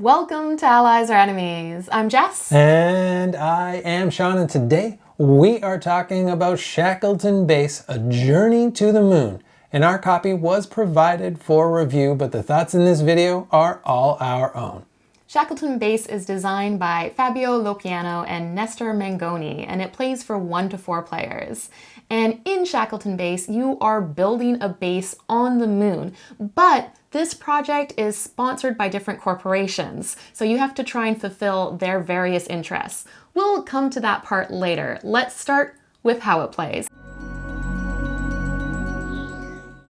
Welcome to Allies or Enemies. I'm Jess. And I am Sean, and today we are talking about Shackleton Base, A Journey to the Moon. And our copy was provided for review, but the thoughts in this video are all our own. Shackleton Base is designed by Fabio, Lopiano, and Nestore Mangone, and it plays for 1 to 4 players. And in Shackleton Base, you are building a base on the moon, but this project is sponsored by different corporations, so you have to try and fulfill their various interests. We'll come to that part later. Let's start with how it plays.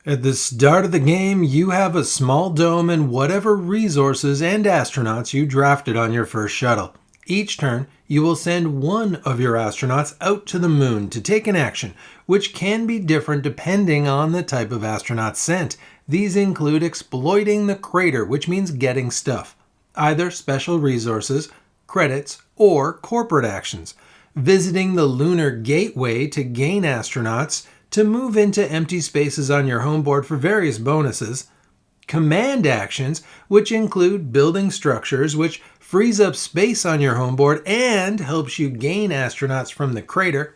At the start of the game, you have a small dome and whatever resources and astronauts you drafted on your first shuttle. Each turn, you will send one of your astronauts out to the moon to take an action, which can be different depending on the type of astronaut sent. These include exploiting the crater, which means getting stuff, either special resources, credits, or corporate actions. Visiting the lunar gateway to gain astronauts, to move into empty spaces on your homeboard for various bonuses, command actions, which include building structures, which frees up space on your homeboard and helps you gain astronauts from the crater,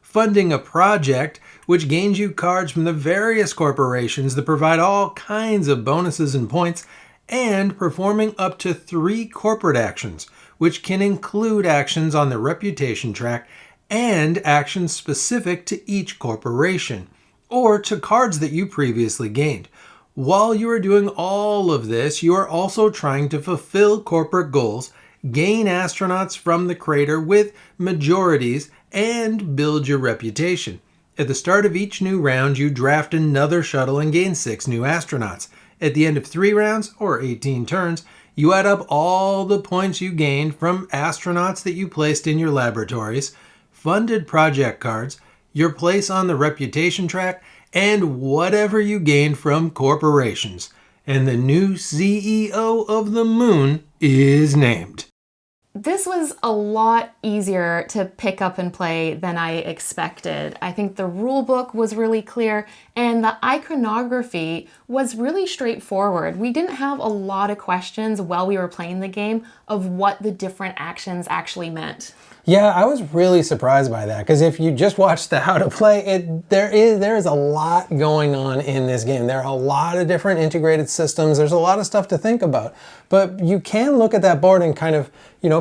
funding a project, which gains you cards from the various corporations that provide all kinds of bonuses and points, and performing up to 3 corporate actions, which can include actions on the reputation track and actions specific to each corporation, or to cards that you previously gained. While you are doing all of this, you are also trying to fulfill corporate goals, gain astronauts from the crater with majorities, and build your reputation. At the start of each new round, you draft another shuttle and gain 6 new astronauts. At the end of 3 rounds, or 18 turns, you add up all the points you gained from astronauts that you placed in your laboratories, funded project cards, your place on the reputation track, and whatever you gained from corporations. And the new CEO of the moon is named. This was a lot easier to pick up and play than I expected. I think the rule book was really clear and the iconography was really straightforward. We didn't have a lot of questions while we were playing the game of what the different actions actually meant. Yeah, I was really surprised by that, because if you just watch the how to play, there is a lot going on in this game. There are a lot of different integrated systems. There's a lot of stuff to think about. But you can look at that board and kind of,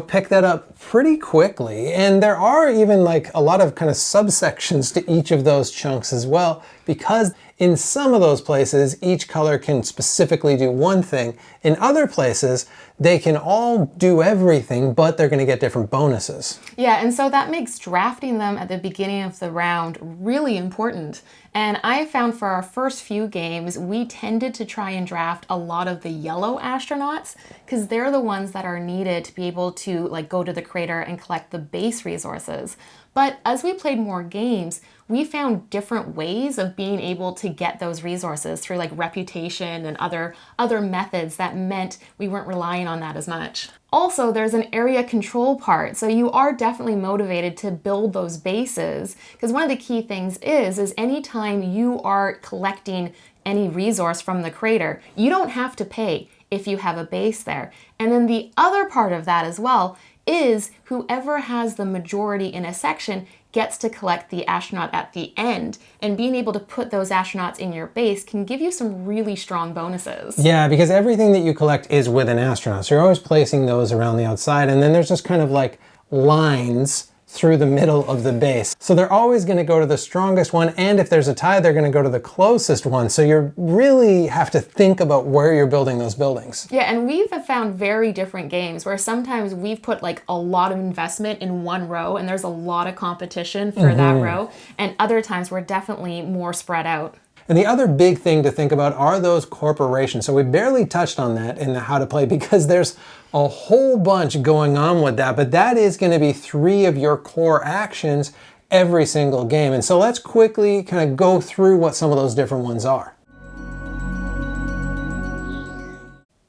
pick that up pretty quickly. And there are even like a lot of kind of subsections to each of those chunks as well, because in some of those places, each color can specifically do one thing. In other places, they can all do everything, but they're going to get different bonuses. Yeah, and so that makes drafting them at the beginning of the round really important. And I found for our first few games, we tended to try and draft a lot of the yellow astronauts because they're the ones that are needed to be able to go to the crater and collect the base resources. But as we played more games, we found different ways of being able to get those resources through reputation and other methods that meant we weren't relying on that as much. Also, there's an area control part, so you are definitely motivated to build those bases, because one of the key things is anytime you are collecting any resource from the crater, you don't have to pay if you have a base there. And then the other part of that as well is whoever has the majority in a section gets to collect the astronaut at the end, and being able to put those astronauts in your base can give you some really strong bonuses. Yeah, because everything that you collect is with an astronaut, so you're always placing those around the outside, and then there's just kind of like lines through the middle of the base. So they're always going to go to the strongest one, and if there's a tie, they're going to go to the closest one. So you really have to think about where you're building those buildings. Yeah, and we've found very different games where sometimes we've put a lot of investment in one row and there's a lot of competition for that row, and other times we're definitely more spread out. And the other big thing to think about are those corporations. So we barely touched on that in the how to play because there's a whole bunch going on with that, but that is going to be 3 of your core actions every single game. And so let's quickly kind of go through what some of those different ones are.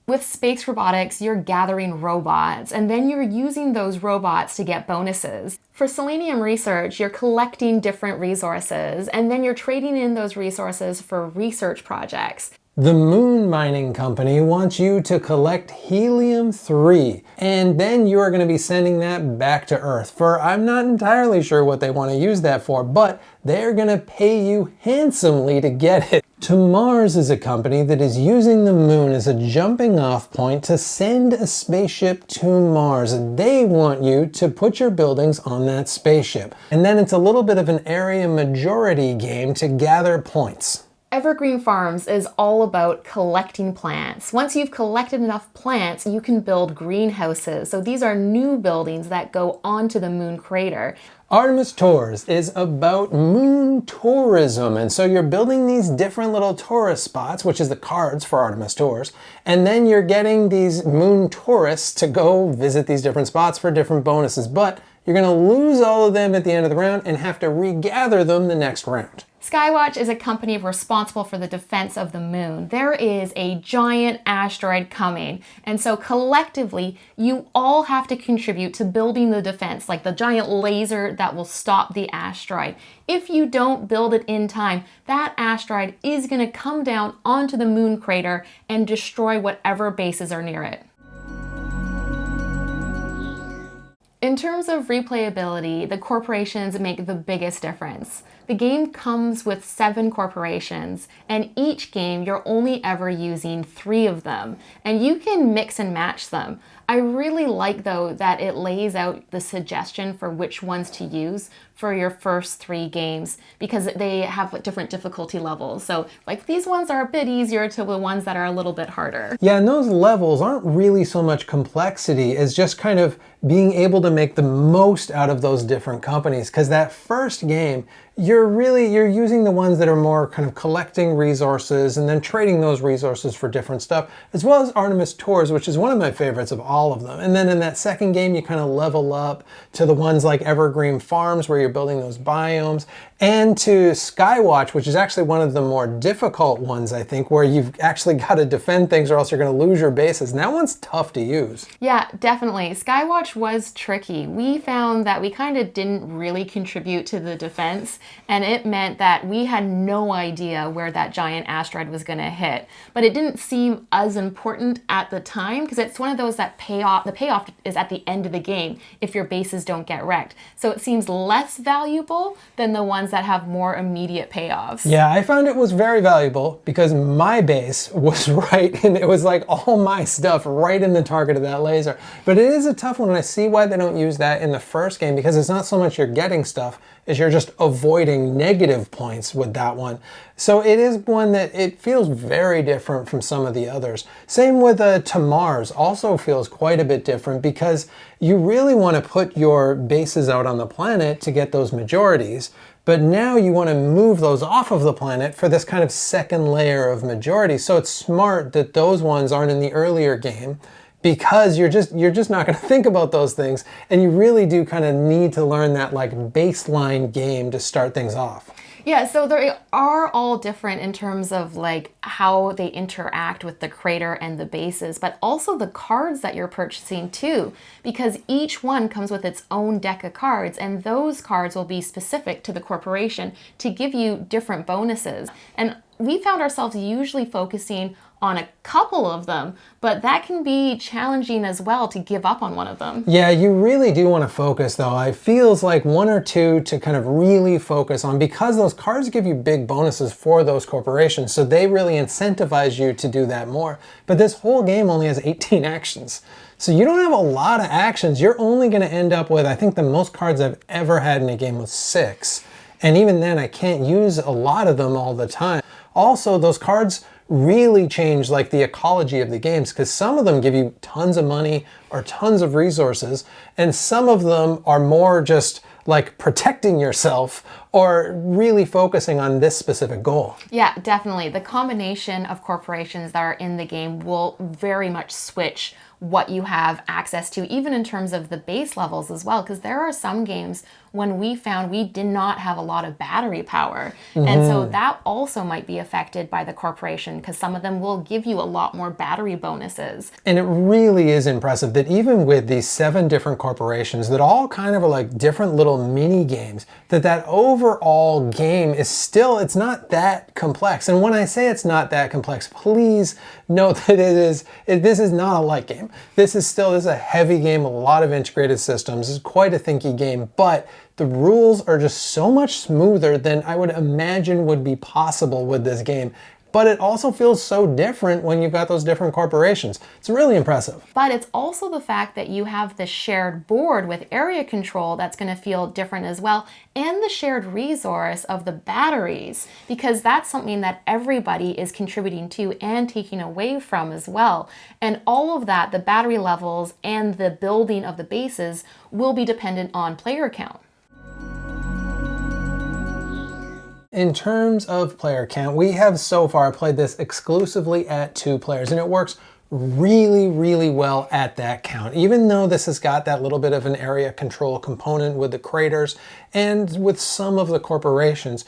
With space robotics, you're gathering robots, and then you're using those robots to get bonuses. For selenium research, you're collecting different resources, and then you're trading in those resources for research projects. The moon mining company wants you to collect helium-3, and then you are going to be sending that back to Earth for, I'm not entirely sure what they want to use that for, but they're going to pay you handsomely to get it. To Mars is a company that is using the moon as a jumping off point to send a spaceship to Mars. They want you to put your buildings on that spaceship. And then it's a little bit of an area majority game to gather points. Evergreen Farms is all about collecting plants. Once you've collected enough plants, you can build greenhouses. So these are new buildings that go onto the moon crater. Artemis Tours is about moon tourism, and so you're building these different little tourist spots, which is the cards for Artemis Tours, and then you're getting these moon tourists to go visit these different spots for different bonuses, but you're going to lose all of them at the end of the round and have to regather them the next round. Skywatch is a company responsible for the defense of the moon. There is a giant asteroid coming, and so collectively, you all have to contribute to building the defense, like the giant laser that will stop the asteroid. If you don't build it in time, that asteroid is going to come down onto the moon crater and destroy whatever bases are near it. In terms of replayability, the corporations make the biggest difference. The game comes with 7 corporations, and each game you're only ever using 3 of them, and you can mix and match them. I really like, though, that it lays out the suggestion for which ones to use for your first 3 games, because they have different difficulty levels. So like these ones are a bit easier to the ones that are a little bit harder. Yeah, and those levels aren't really so much complexity as just kind of being able to make the most out of those different companies, because that first game, you're using the ones that are more kind of collecting resources and then trading those resources for different stuff, as well as Artemis Tours, which is one of my favorites of all of them. And then in that second game, you kind of level up to the ones like Evergreen Farms, where you're building those biomes, and to Skywatch, which is actually one of the more difficult ones, I think, where you've actually got to defend things or else you're going to lose your bases. And that one's tough to use. Yeah, definitely. Skywatch was tricky. We found that we kind of didn't really contribute to the defense, and it meant that we had no idea where that giant asteroid was going to hit. But it didn't seem as important at the time, because it's one of those that the payoff is at the end of the game if your bases don't get wrecked. So it seems less valuable than the ones that have more immediate payoffs. Yeah, I found it was very valuable because my base was right, and it was like all my stuff right in the target of that laser. But it is a tough one, and I see why they don't use that in the first game, because it's not so much you're getting stuff as you're just avoiding negative points with that one. So it is one that it feels very different from some of the others. Same with To Mars, also feels quite a bit different, because you really want to put your bases out on the planet to get those majorities, but now you want to move those off of the planet for this kind of second layer of majority. So it's smart that those ones aren't in the earlier game, because you're just not going to think about those things, and you really do kind of need to learn that like baseline game to start things off. Yeah, so they are all different in terms of like how they interact with the crater and the bases, but also the cards that you're purchasing too, because each one comes with its own deck of cards, and those cards will be specific to the corporation to give you different bonuses. And we found ourselves usually focusing on a couple of them, but that can be challenging as well to give up on one of them. Yeah, you really do want to focus though. It feels like 1 or 2 to kind of really focus on, because those cards give you big bonuses for those corporations, so they really incentivize you to do that more. But this whole game only has 18 actions. So you don't have a lot of actions. You're only going to end up with, I think the most cards I've ever had in a game was 6. And even then I can't use a lot of them all the time. Also, those cards really change like the ecology of the games, because some of them give you tons of money or tons of resources, and some of them are more just like protecting yourself or really focusing on this specific goal. Yeah, definitely. The combination of corporations that are in the game will very much switch what you have access to, even in terms of the base levels as well, because there are some games when we found we did not have a lot of battery power. And so that also might be affected by the corporation, because some of them will give you a lot more battery bonuses. And it really is impressive that even with these 7 different corporations that all kind of are like different little mini games, that over overall game is still, it's not that complex. And when I say it's not that complex, please note that this is not a light game. This is a heavy game, a lot of integrated systems. It's quite a thinky game, but the rules are just so much smoother than I would imagine would be possible with this game. But it also feels so different when you've got those different corporations. It's really impressive. But it's also the fact that you have the shared board with area control that's going to feel different as well, and the shared resource of the batteries, because that's something that everybody is contributing to and taking away from as well. And all of that, the battery levels and the building of the bases, will be dependent on player count. In terms of player count, we have so far played this exclusively at 2 players, and it works really, really well at that count. Even though this has got that little bit of an area control component with the craters and with some of the corporations,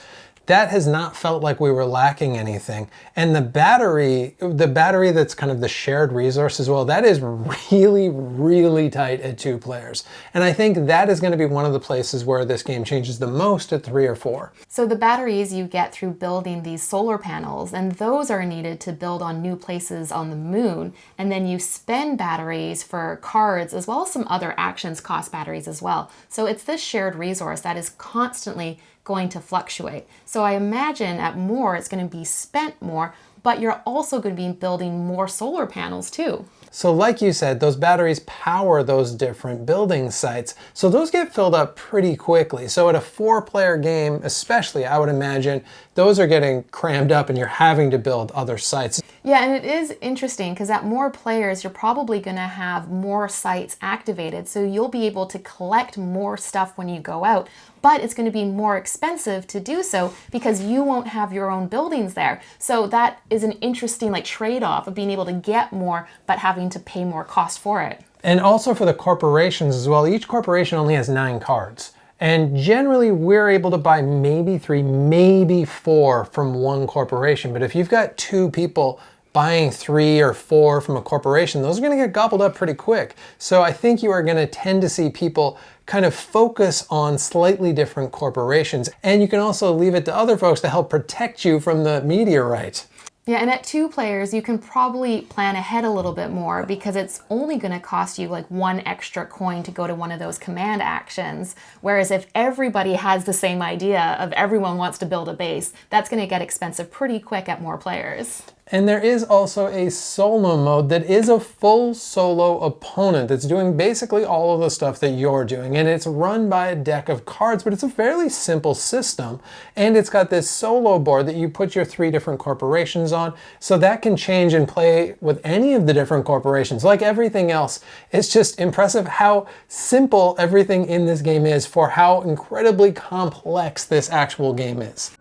that has not felt like we were lacking anything. And the battery that's kind of the shared resource as well, that is really, really tight at 2 players. And I think that is going to be one of the places where this game changes the most at 3 or 4. So the batteries you get through building these solar panels, and those are needed to build on new places on the moon. And then you spend batteries for cards, as well as some other actions cost batteries as well. So it's this shared resource that is constantly going to fluctuate. So I imagine at more, it's going to be spent more, but you're also going to be building more solar panels too. So like you said, those batteries power those different building sites. So those get filled up pretty quickly. So at a 4-player game, especially, I would imagine those are getting crammed up and you're having to build other sites. Yeah, and it is interesting because at more players, you're probably going to have more sites activated. So you'll be able to collect more stuff when you go out, but it's going to be more expensive to do so because you won't have your own buildings there. So that is an interesting trade-off of being able to get more, but having to pay more cost for it. And also for the corporations as well, each corporation only has 9 cards. And generally we're able to buy maybe 3, maybe 4 from one corporation. But if you've got 2 people buying 3 or 4 from a corporation, those are going to get gobbled up pretty quick. So I think you are going to tend to see people kind of focus on slightly different corporations. And you can also leave it to other folks to help protect you from the meteorite. Yeah, and at 2 players, you can probably plan ahead a little bit more because it's only going to cost you 1 extra coin to go to one of those command actions. Whereas if everybody has the same idea of everyone wants to build a base, that's going to get expensive pretty quick at more players. And there is also a solo mode that is a full solo opponent that's doing basically all of the stuff that you're doing. And it's run by a deck of cards, but it's a fairly simple system. And it's got this solo board that you put your 3 different corporations on. So that can change and play with any of the different corporations. Like everything else, it's just impressive how simple everything in this game is for how incredibly complex this actual game is.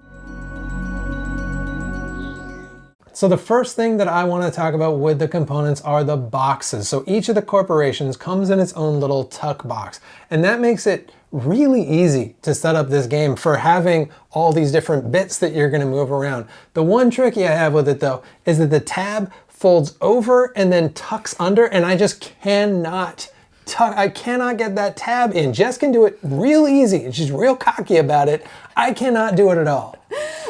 So the first thing that I want to talk about with the components are the boxes. So each of the corporations comes in its own little tuck box. And that makes it really easy to set up this game for having all these different bits that you're going to move around. The one tricky I have with it though is that the tab folds over and then tucks under, and I just cannot get that tab in. Jess can do it real easy, and she's real cocky about it. I cannot do it at all.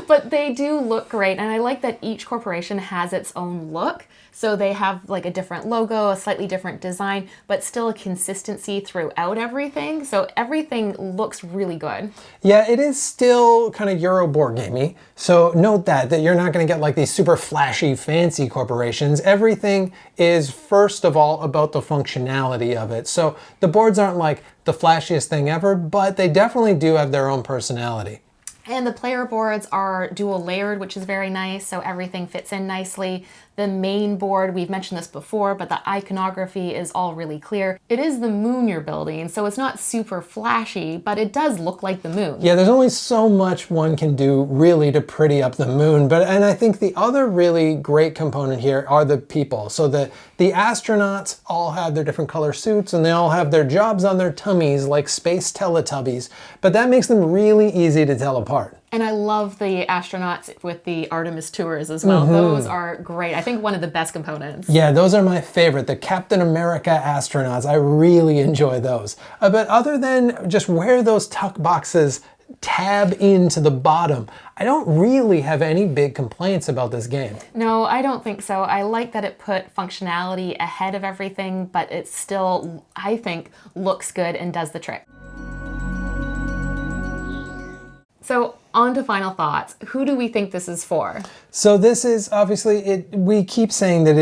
But they do look great, and I like that each corporation has its own look. So they have a different logo, a slightly different design, but still a consistency throughout everything. So everything looks really good. Yeah, it is still kind of Euro board gamey. So note that you're not going to get these super flashy, fancy corporations. Everything is first of all about the functionality of it. So the boards aren't the flashiest thing ever, but they definitely do have their own personality. And the player boards are dual layered, which is very nice, so everything fits in nicely. The main board, we've mentioned this before, but the iconography is all really clear. It is the moon you're building, so it's not super flashy, but it does look like the moon. Yeah, there's only so much one can do really to pretty up the moon, and I think the other really great component here are the people. So the astronauts all have their different color suits, and they all have their jobs on their tummies like space Teletubbies, but that makes them really easy to tell apart. And I love the astronauts with the Artemis tours as well. Those are great. I think one of the best components. Yeah, those are my favorite. The Captain America astronauts. I really enjoy those. But other than just where those tuck boxes tab into the bottom. I don't really have any big complaints about this game. No, I don't think so. I like that it put functionality ahead of everything, but it still, I think, looks good and does the trick. So on to final thoughts. Who do we think this is for? So this is obviously, we keep saying that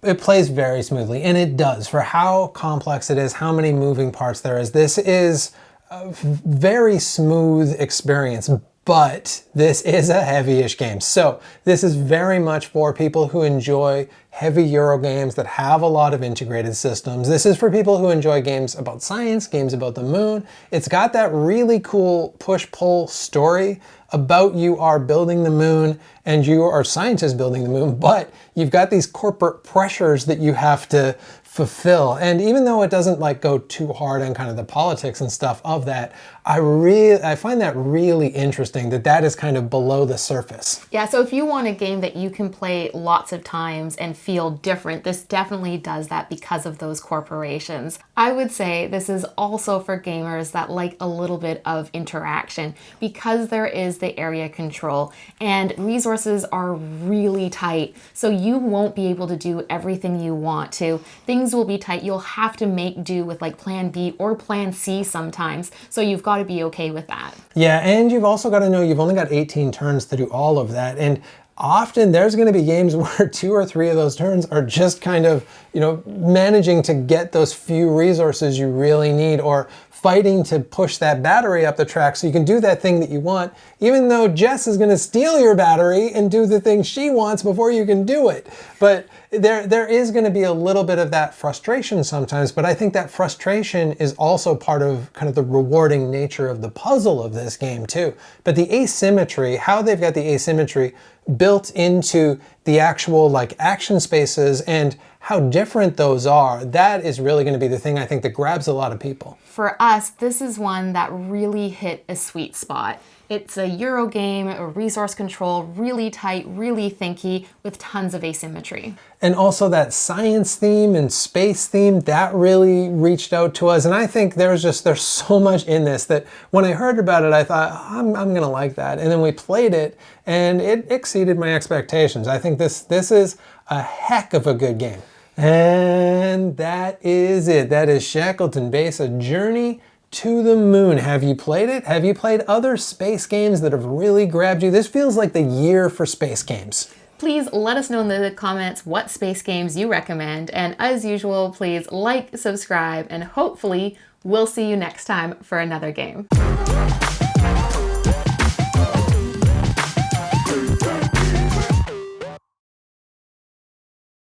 it plays very smoothly, and it does. For how complex it is, how many moving parts there is, this is a very smooth experience. But this is a heavy-ish game. So this is very much for people who enjoy heavy Euro games that have a lot of integrated systems. This is for people who enjoy games about science, games about the moon. It's got that really cool push-pull story about you are building the moon and you are scientists building the moon, but you've got these corporate pressures that you have to fulfill. And even though it doesn't like go too hard on kind of the politics and stuff of that, I find that really interesting that that is kind of below the surface. Yeah, so if you want a game that you can play lots of times and feel different, this definitely does that because of those corporations. I would say this is also for gamers that like a little bit of interaction because there is the area control and resources are really tight. So you won't be able to do everything you want to. Things will be tight. You'll have to make do with like plan B or plan C sometimes. So you've got to be okay with that. Yeah, and you've also got to know you've only got 18 turns to do all of that. And often there's going to be games where 2 or 3 of those turns are just kind of, managing to get those few resources you really need, or fighting to push that battery up the track so you can do that thing that you want, even though Jess is going to steal your battery and do the thing she wants before you can do it. But there is going to be a little bit of that frustration sometimes, but I think that frustration is also part of kind of the rewarding nature of the puzzle of this game too. But the asymmetry, how they've got the asymmetry built into the actual like action spaces and how different those are, that is really going to be the thing I think that grabs a lot of people. For us, this is one that really hit a sweet spot. It's a Euro game, a resource control, really tight, really thinky, with tons of asymmetry. And also that science theme and space theme, that really reached out to us. And I think there's so much in this that when I heard about it, I thought, I'm gonna like that. And then we played it and it exceeded my expectations. I think this is a heck of a good game. And that is it. That is Shackleton Base, A Journey to the Moon. Have you played it? Have you played other space games that have really grabbed you? This feels like the year for space games. Please let us know in the comments what space games you recommend. And as usual, please like, subscribe, and hopefully we'll see you next time for another game.